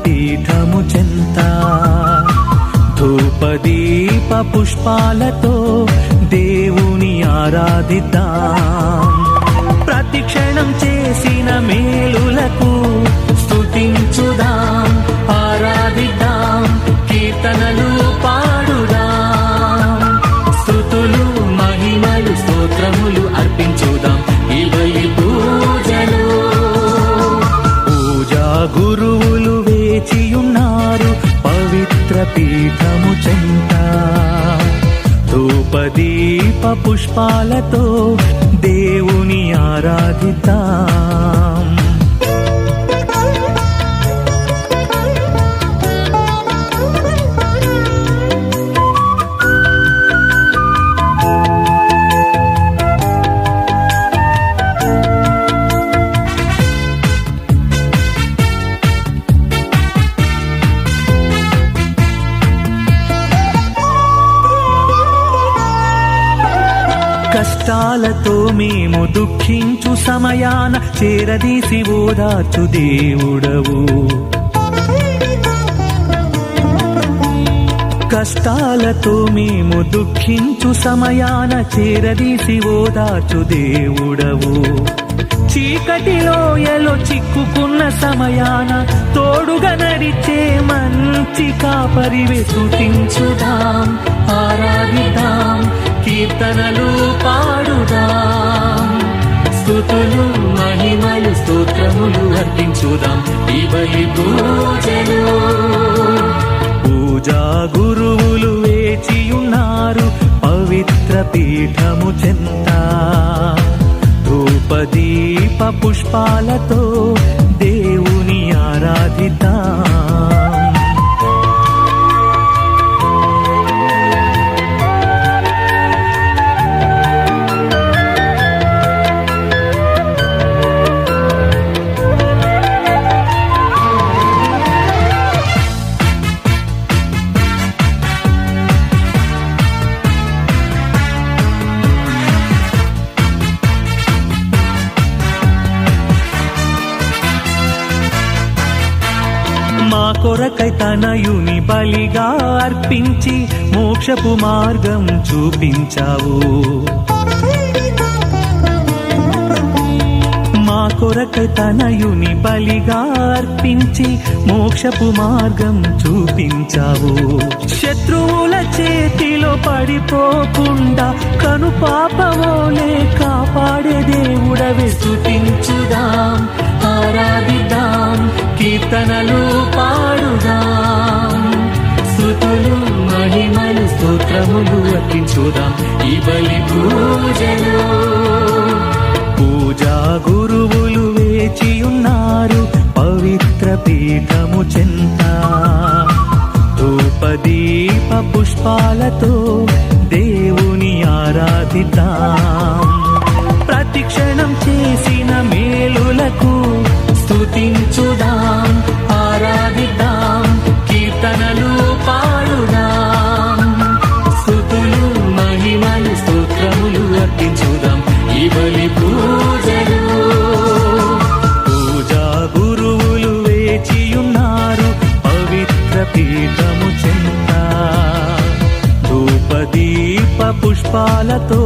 పీఠము చెంత ధూపదీప పుష్పాలతో దేవుని ఆరాధిద్దాం. ప్రతిక్షణం చేసిన మేలులకు స్తుతించుదాం, ఆరాధిద్దాం, కీర్తనలు పాడుదాం, స్తుతులు మహిమలు స్తోత్రములు అర్పించుదాం. ఇవలి పూజలు పూజా గురువులు వేచియున్నారు పవిత్ర పీఠము చెంత ధూపదీప పుష్పాలతో దేవుని ఆరాధిద్దాం. కష్టాలతో మేము దుఃఖించు సమయాన చేరదీసి ఓదార్చు దేవుడవు. కష్టాలతో మేము దుఃఖించు సమయాన చేరదీసి ఓదార్చు దేవుడవు. చీకటిలో ఎలో చిక్కుకున్న సమయాన తోడుగా నడిచే మంచి కాపరివే. స్తుతించుదాం, ఆరాధిద్దాం, కీర్తనలు పాడుదాం, స్తుతులు మహిమలు స్తోత్రములు అర్పించుదాం. ఇవలి పూజలు పూజా గురువులు వేచియున్నారు పవిత్ర పీఠము చెంత ధూపదీప పుష్పాలతో దేవుని ఆరాధిద్దాం. మా కొరకై తనయుని బలిగా అర్పించి మోక్షపు మార్గం చూపించావు. మా కొరకై తనయుని బలిగా అర్పించి మోక్షపు మార్గం చూపించావు. శత్రువుల చేతిలో పడిపోకుండా కను పాపమోలే కాపాడే దేవుడవే. స్తుతించుదాం, ఆరాధిద్దాం, కీర్తనలు పాడుదాం, స్తుతులు మహిమలు స్తోత్రములు అర్పించుదాం. ఇవలి పూజలు పూజా గురువులు వేచియున్నారు పవిత్ర పీఠము చెంత ధూపదీప పుష్పాలతో దేవుని ఆరాధిద్దాం. ప్రతిక్షణం చేసిన మేలులకు స్తుతించుదాం, ఆరాధిద్దాం, కీర్తనలు పాడుదాం, స్తుతులు మహిమలు స్తోత్రములు అర్పించుదాం. ఇవలి పూజలు పూజా గురువులు వేచియున్నారు పవిత్ర పీఠము చెంత ధూపదీప పుష్పాలతో